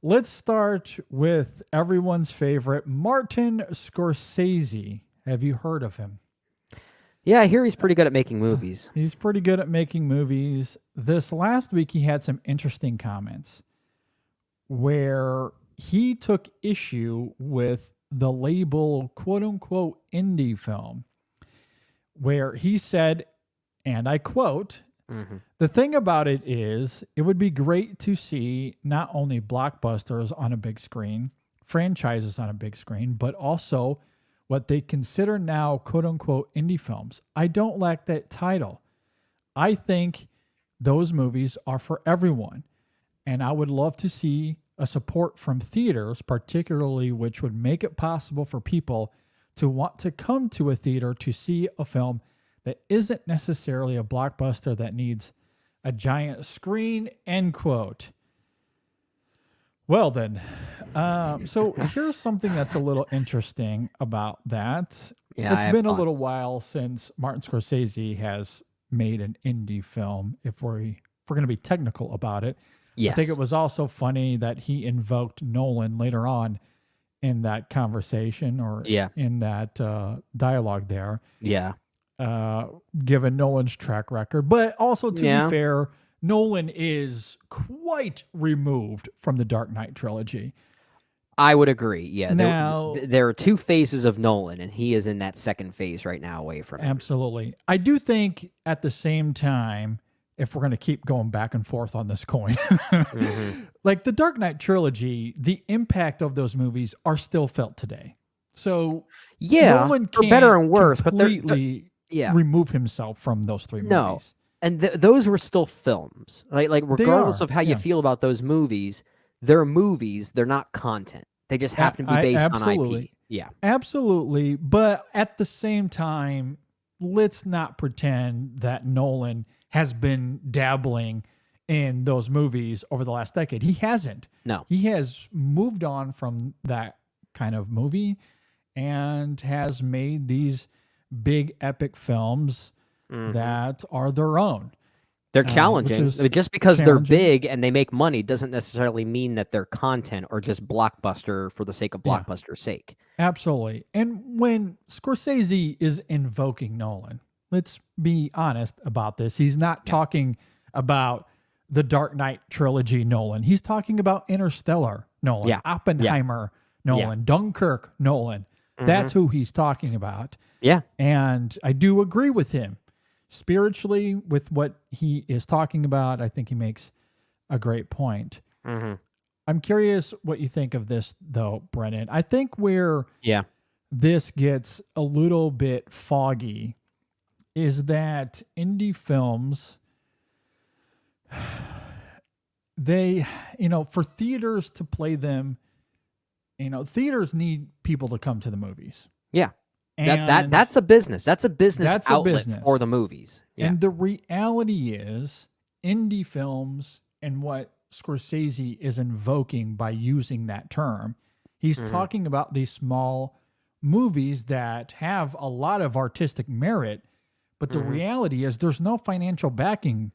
Let's start with everyone's favorite, Martin Scorsese. Have you heard of him? Yeah, I hear he's pretty good at making movies. He's pretty good at making movies. This last week, he had some interesting comments where he took issue with the label quote unquote indie film, where he said, and I quote, the thing about it is, it would be great to see not only blockbusters on a big screen, franchises on a big screen, but also what they consider now quote unquote indie films. I don't like that title. I think those movies are for everyone. And I would love to see a support from theaters, particularly which would make it possible for people to want to come to a theater to see a film that isn't necessarily a blockbuster that needs a giant screen, end quote. Well, then, so here's something that's a little interesting about that. Yeah, I It's have been a little thoughts. while since Martin Scorsese has made an indie film, if we're going to be technical about it. I think Yes. it was also funny that he invoked Nolan later on in that conversation or Yeah. in that dialogue there, Yeah. given Nolan's track record. But also, to be Yeah. fair, Nolan is quite removed from the Dark Knight trilogy. I would agree. Yeah. Now, There are two phases of Nolan, and he is in that second phase right now away from it. absolutely. I do think at the same time, if we're going to keep going back and forth on this coin, like the Dark Knight trilogy, the impact of those movies are still felt today. So Yeah. Nolan For can't better and worse, but completely yeah. remove himself from those three No. movies. And those were still films. Right? Like, They regardless are, of how you yeah. feel about those movies, they're movies. They're not content. They just happen to be based on Absolutely. IP. Yeah. Absolutely. But at the same time, let's not pretend that Nolan has been dabbling in those movies over the last decade. He hasn't. No. He has moved on from that kind of movie and has made these big epic films that are their own. They're Which challenging. is Just because they're challenging. big and they make money doesn't necessarily mean that they're content or just blockbuster for the sake of Yeah. blockbuster's sake. Absolutely. And when Scorsese is invoking Nolan, let's be honest about this. He's not talking about the Dark Knight trilogy Nolan. He's talking about Interstellar Nolan, Yeah. Oppenheimer Nolan, Dunkirk Nolan. That's who he's talking about. Yeah. And I do agree with him. Spiritually, with what he is talking about, I think he makes a great point. I'm curious what you think of this, though, Brennan. I think where Yeah. this gets a little bit foggy is that indie films, they, for theaters to play them, theaters need people to come to the movies. Yeah. And That's a business. That's a business That's a outlet business. for the movies. Yeah. And the reality is, indie films and what Scorsese is invoking by using that term, he's talking about these small movies that have a lot of artistic merit, but the reality is there's no financial backing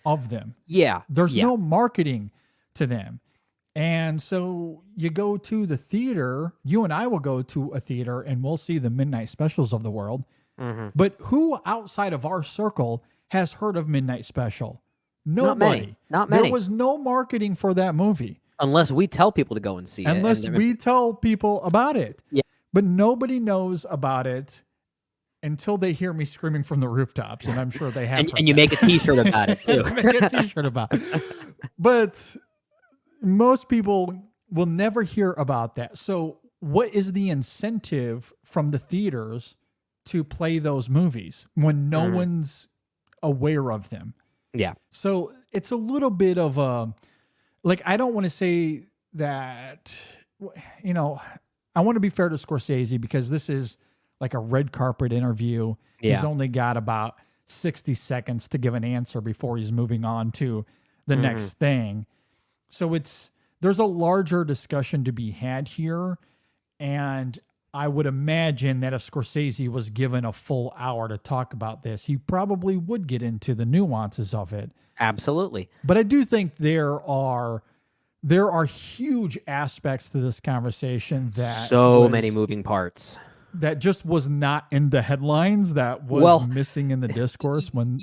of them. Yeah. There's yeah. no marketing to them. And so you go to the theater, you and I will go to a theater and we'll see the midnight specials of the world. But who outside of our circle has heard of Midnight Special? Nobody. Not many. There was no marketing for that movie Unless we tell people to go and see unless it. we tell people about it. Yeah. But nobody knows about it until they hear me screaming from the rooftops. And I'm sure they have. heard And you that. make a t-shirt about it too. Make a t-shirt about it. But most people will never hear about that. So what is the incentive from the theaters to play those movies when no one's aware of them? Yeah. So it's a little bit of a, like, I don't want to say that, I want to be fair to Scorsese because this is like a red carpet interview. He's Yeah. only got about 60 seconds to give an answer before he's moving on to the next thing. So there's a larger discussion to be had here. And I would imagine that if Scorsese was given a full hour to talk about this, he probably would get into the nuances of it. Absolutely. But I do think there there are huge aspects to this conversation So many moving parts. that just was not in the headlines, that was Well, missing in the discourse when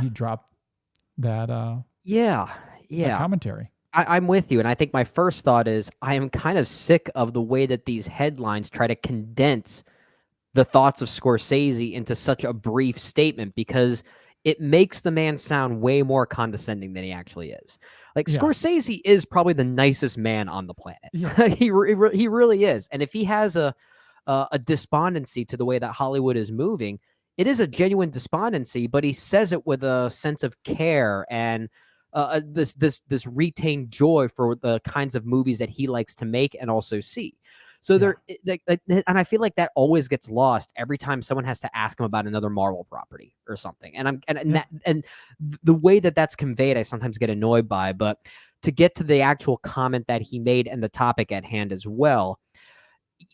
he dropped that yeah, that yeah. commentary. I'm with you, and I think my first thought is I am kind of sick of the way that these headlines try to condense the thoughts of Scorsese into such a brief statement, because it makes the man sound way more condescending than he actually is. Like, Yeah. Scorsese is probably the nicest man on the planet. Yeah. He really is. And if he has a despondency to the way that Hollywood is moving, it is a genuine despondency, but he says it with a sense of care and this retained joy for the kinds of movies that he likes to make and also see. So Yeah. and I feel like that always gets lost every time someone has to ask him about another Marvel property or something. And the way that that's conveyed, I sometimes get annoyed by. But to get to the actual comment that he made and the topic at hand as well,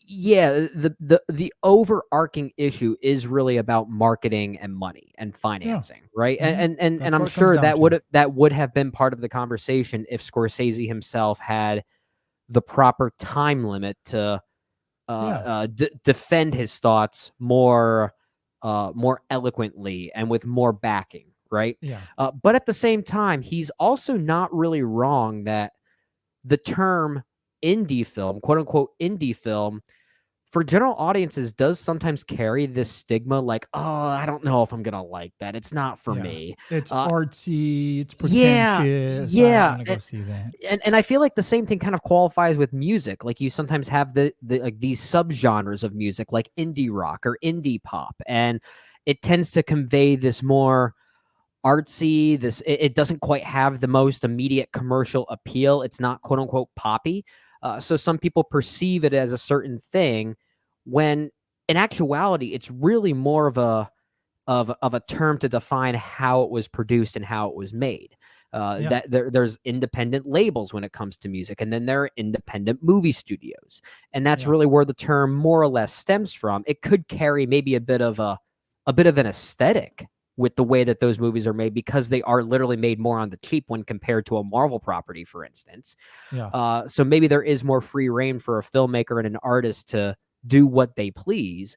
yeah, the overarching issue is really about marketing and money and financing, right? And I'm sure that would have been part of the conversation if Scorsese himself had the proper time limit to defend his thoughts more eloquently and with more backing, right? Yeah. But at the same time, he's also not really wrong that the term indie film, quote unquote indie film, for general audiences does sometimes carry this stigma like, oh, I don't know if I'm gonna like that. It's not for Yeah. me. It's artsy, it's Yeah, pretentious. I don't yeah. want to go see that. And I feel like the same thing kind of qualifies with music. Like, you sometimes have the like these subgenres of music, like indie rock or indie pop, and it tends to convey this more artsy. It doesn't quite have the most immediate commercial appeal. It's not quote unquote poppy. So some people perceive it as a certain thing, when in actuality, it's really more of a term to define how it was produced and how it was made. Yeah. That there's independent labels when it comes to music, and then there are independent movie studios, and that's Yeah. really where the term more or less stems from. It could carry maybe a bit of an aesthetic with the way that those movies are made, because they are literally made more on the cheap when compared to a Marvel property, for instance. Yeah. So maybe there is more free reign for a filmmaker and an artist to do what they please.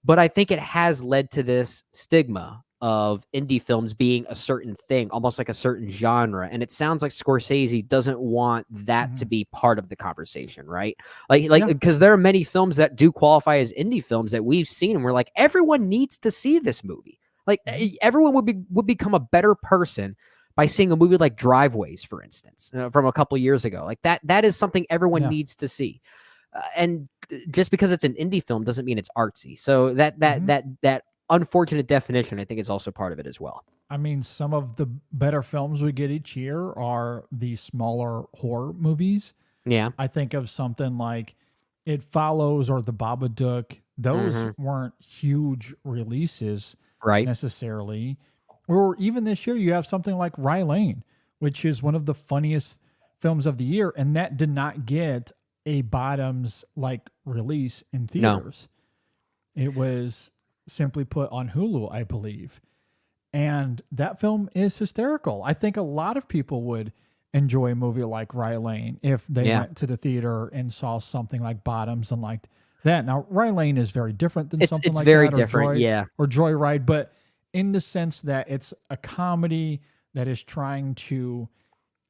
But I think it has led to this stigma of indie films being a certain thing, almost like a certain genre. And it sounds like Scorsese doesn't want that to Mhm. be part of the conversation, right? Like Yeah. because there are many films that do qualify as indie films that we've seen, and we're like, everyone needs to see this movie. Like, Mhm. everyone would become a better person by seeing a movie like Driveways, for instance, from a couple years ago. Like, that is something everyone Yeah. needs to see. And just because it's an indie film doesn't mean it's artsy. So Mhm. that unfortunate definition, I think, is also part of it as well. I mean, some of the better films we get each year are the smaller horror movies. Yeah. I think of something like It Follows or The Babadook. Those Hmm. weren't huge releases Right. necessarily. Or even this year, you have something like Rye Lane, which is one of the funniest films of the year, and that did not get a bottoms like release in No. theaters. It was simply put on Hulu, I believe. And that film is hysterical. I think a lot of people would enjoy a movie like Rye Lane if they Yeah. went to the theater and saw something like Bottoms and liked that. Now, Rye Lane is very different than something It's like very that, different. Yeah. or Joyride, but in the sense that it's a comedy that is trying to,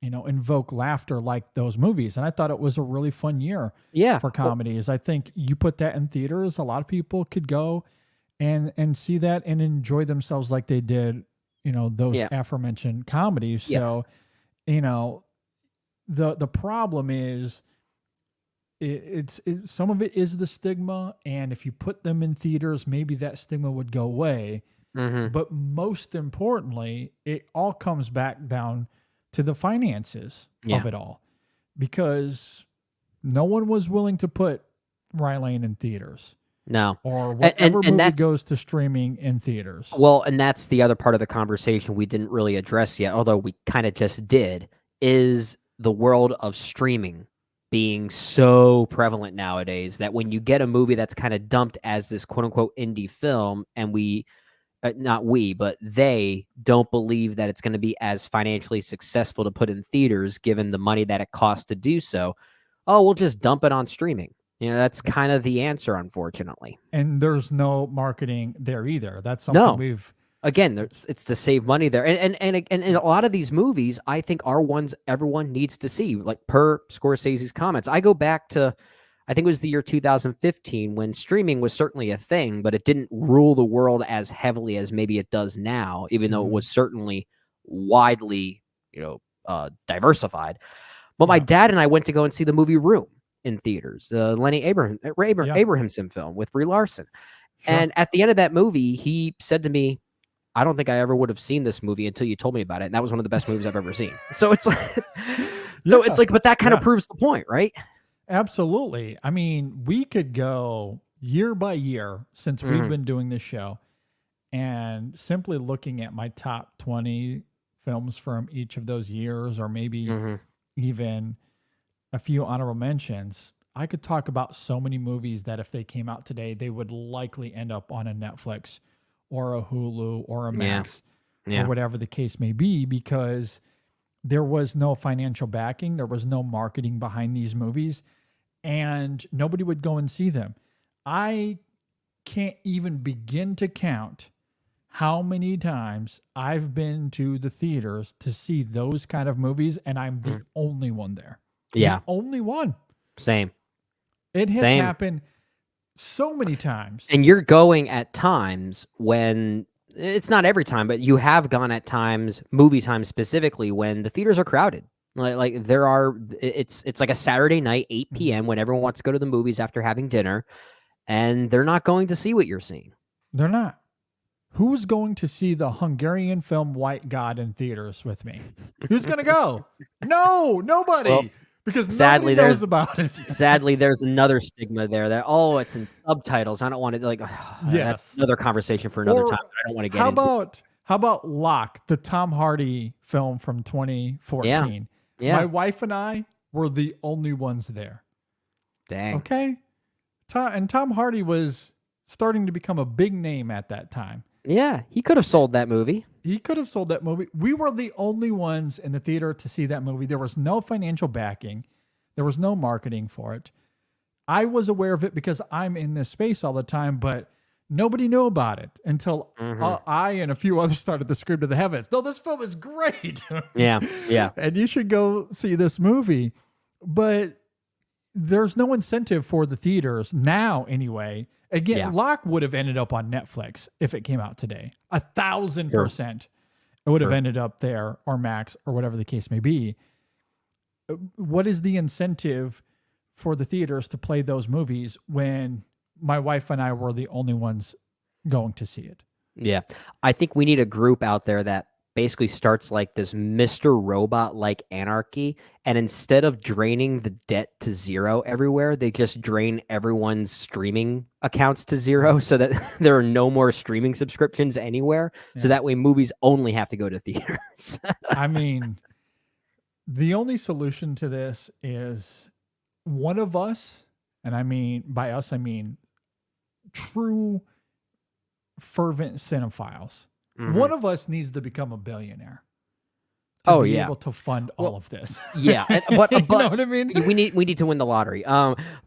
invoke laughter like those movies. And I thought it was a really fun year Yeah. for comedies. I think you put that in theaters, a lot of people could go and see that and enjoy themselves like they did, those Yeah. aforementioned comedies. Yeah. So, the problem is some of it is the stigma, and if you put them in theaters, maybe that stigma would go away. Hmm. But most importantly, it all comes back down to the finances Yeah. of it all, because no one was willing to put Rye Lane in theaters, No. or And whatever and movie that's goes to streaming in theaters. Well, and that's the other part of the conversation we didn't really address yet, although we kind of just did, is the world of streaming being so prevalent nowadays that when you get a movie that's kind of dumped as this quote unquote indie film, and not we, but they don't believe that it's going to be as financially successful to put in theaters given the money that it costs to do so. Oh, we'll just dump it on streaming. That's kind of the answer, unfortunately. And there's no marketing there either. That's something No. we've Again, it's to save money there, and a lot of these movies, I think, are ones everyone needs to see. Like per Scorsese's comments, I go back to, I think it was the year 2015 when streaming was certainly a thing, but it didn't rule the world as heavily as maybe it does now. Even though it was certainly widely, diversified. But my dad and I went to go and see the movie Room in theaters, the Lenny Abrahamson film with Brie Larson. Sure. And at the end of that movie, he said to me, I don't think I ever would have seen this movie until you told me about it. And that was one of the best movies I've ever seen. So it's like, but that kind of proves the point, right? Absolutely. I mean, we could go year by year since we've been doing this show and simply looking at my top 20 films from each of those years, or maybe even a few honorable mentions. I could talk about so many movies that if they came out today, they would likely end up on a Netflix or a Hulu or a Max or whatever the case may be, because there was no financial backing. There was no marketing behind these movies, and nobody would go and see them. I can't even begin to count how many times I've been to the theaters to see those kind of movies, and I'm the only one there. Yeah. The only one. Same. It has happened so many times. And you're going at times when, it's not every time, but you have gone at times, movie times specifically, when the theaters are crowded. Like there are, it's like a Saturday night, 8 p.m. when everyone wants to go to the movies after having dinner, and they're not going to see what you're seeing. They're not. Who's going to see the Hungarian film White God in theaters with me? Who's going to go? No, nobody. Well, because sadly, nobody knows about it. Sadly, there's another stigma there that, it's in subtitles. I don't want to, that's another conversation for another time. I don't want to get into. How about Locke, the Tom Hardy film from 2014? Yeah. My wife and I were the only ones there. Dang. Okay. Tom Hardy was starting to become a big name at that time. Yeah, he could have sold that movie. We were the only ones in the theater to see that movie. There was no financial backing. There was no marketing for it. I was aware of it because I'm in this space all the time, but nobody knew about it until I and a few others started to scream to the heavens. No, this film is great. Yeah. And you should go see this movie. But there's no incentive for the theaters now anyway. Again, Locke would have ended up on Netflix if it came out today. 1,000%. It would have ended up there, or Max, or whatever the case may be. What is the incentive for the theaters to play those movies when my wife and I were the only ones going to see it? Yeah. I think we need a group out there that basically starts like this Mr. Robot-like anarchy, and instead of draining the debt to zero everywhere, they just drain everyone's streaming accounts to zero so that there are no more streaming subscriptions anywhere, so that way movies only have to go to theaters. I mean, the only solution to this is one of us, and I mean, by us, I mean true fervent cinephiles. One of us needs to become a billionaire to be able to fund all of this. Yeah, but you know what I mean? We need to win the lottery.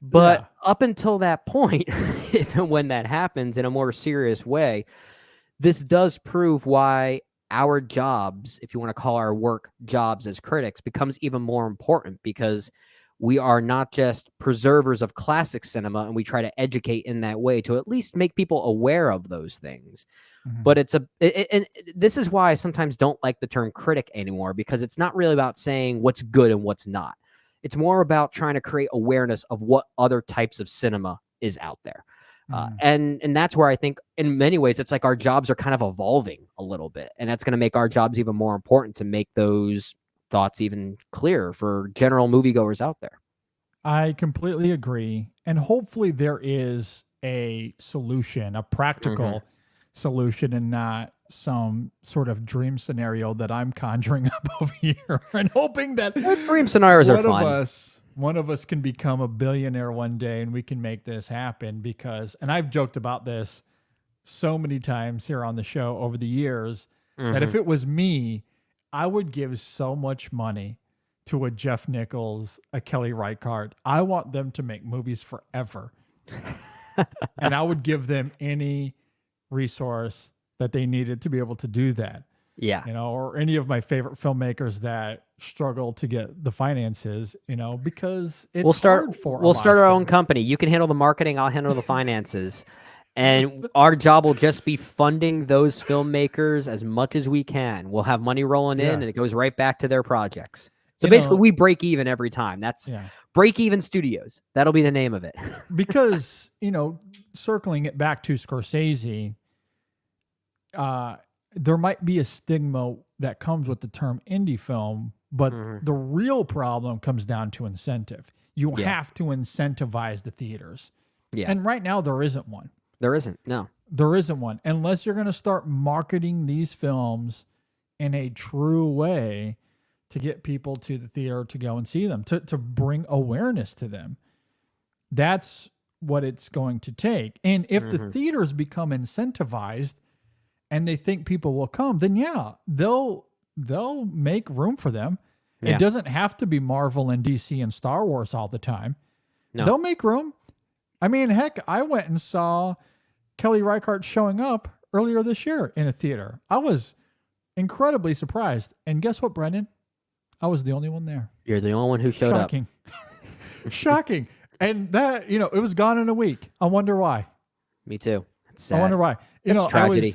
But up until that point, if and when that happens in a more serious way, this does prove why our jobs, if you want to call our work jobs as critics, becomes even more important, because we are not just preservers of classic cinema, and we try to educate in that way to at least make people aware of those things. But and this is why I sometimes don't like the term critic anymore, because it's not really about saying what's good and what's not. It's more about trying to create awareness of what other types of cinema is out there. And that's where I think in many ways, it's like our jobs are kind of evolving a little bit, and that's going to make our jobs even more important to make those thoughts even clearer for general moviegoers out there. I completely agree. And hopefully there is a solution, a practical solution, and not some sort of dream scenario that I'm conjuring up over here and hoping that dream scenarios are fun. One of us can become a billionaire one day and we can make this happen, because, and I've joked about this so many times here on the show over the years that if Mhm. it was me, I would give so much money to a Jeff Nichols, a Kelly Reichardt. I want them to make movies forever. And I would give them any resource that they needed to be able to do that. Yeah. You know, or any of my favorite filmmakers that struggle to get the finances, you know, because it's hard for a We'll lot start of our own film. company. You can handle the marketing, I'll handle the finances. And our job will just be funding those filmmakers as much as we can. We'll have money rolling in Yeah. and it goes right back to their projects. So You basically know, we break even every time. That's yeah. Break Even Studios. That'll be the name of it. Because, you know, circling it back to Scorsese, there might be a stigma that comes with the term indie film, but Mhm. the real problem comes down to incentive. You Yeah. have to incentivize the theaters. Yeah. And right now, there isn't one. There isn't. No. There isn't one. Unless you're going to start marketing these films in a true way to get people to the theater to go and see them, to bring awareness to them. That's what it's going to take. And if the theaters become incentivized and they think people will come, then yeah, they'll make room for them. Yeah. It doesn't have to be Marvel and DC and Star Wars all the time. No. They'll make room. I mean, heck, I went and saw Kelly Reichardt showing up earlier this year in a theater. I was incredibly surprised. And guess what, Brendan? I was the only one there. You're the only one who showed Shocking. Shocking. And that, you know, it was gone in a week. I wonder why. up. Me too. That's sad. I wonder why. You That's know, tragedy.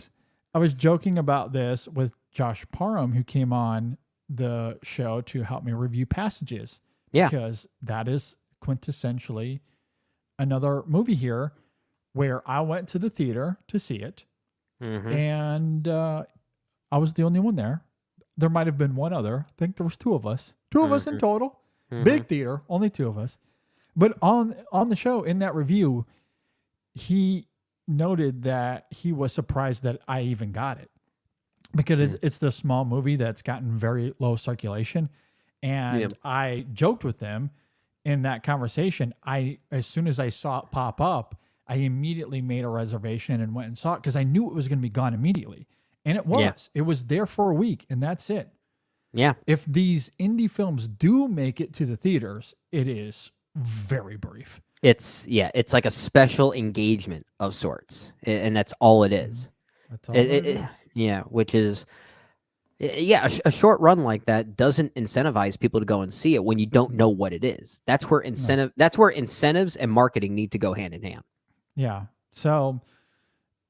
I was joking about this with Josh Parham, who came on the show to help me review Passages. Yeah. Because that is quintessentially another movie here where I went to the theater to see it. Mhm. And I was the only one there. There might have been one other. I think there was two of us. Two of us in total. Big theater, only two of us. But on the show, in that review, he noted that he was surprised that I even got it. Because it's this small movie that's gotten very low circulation. And Yep. I joked with him in that conversation. As soon as I saw it pop up, I immediately made a reservation and went and saw it because I knew it was going to be gone immediately. And it was. Yeah. It was there for a week, and that's it. Yeah. If these indie films do make it to the theaters, it is very brief. It's like a special engagement of sorts, and that's all it is. That's all it is. Yeah, which is a short run like that doesn't incentivize people to go and see it when you don't know what it is. That's where incentives and marketing need to go hand in hand. Yeah. So,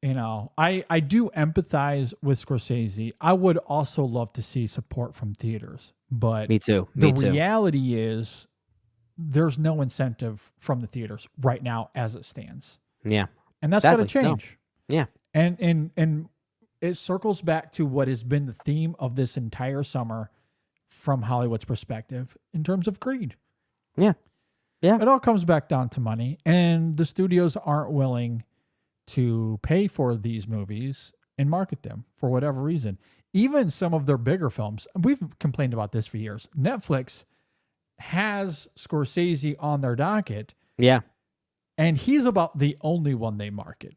you know, I do empathize with Scorsese. I would also love to see support from theaters, but Me too. the Me too. reality is there's no incentive from the theaters right now as it stands. Yeah. And that's got to Sadly, no. change. Yeah. And it circles back to what has been the theme of this entire summer from Hollywood's perspective in terms of greed. Yeah. Yeah. It all comes back down to money, and the studios aren't willing to pay for these movies and market them for whatever reason. Even some of their bigger films, we've complained about this for years. Netflix has Scorsese on their docket, Yeah. and he's about the only one they market.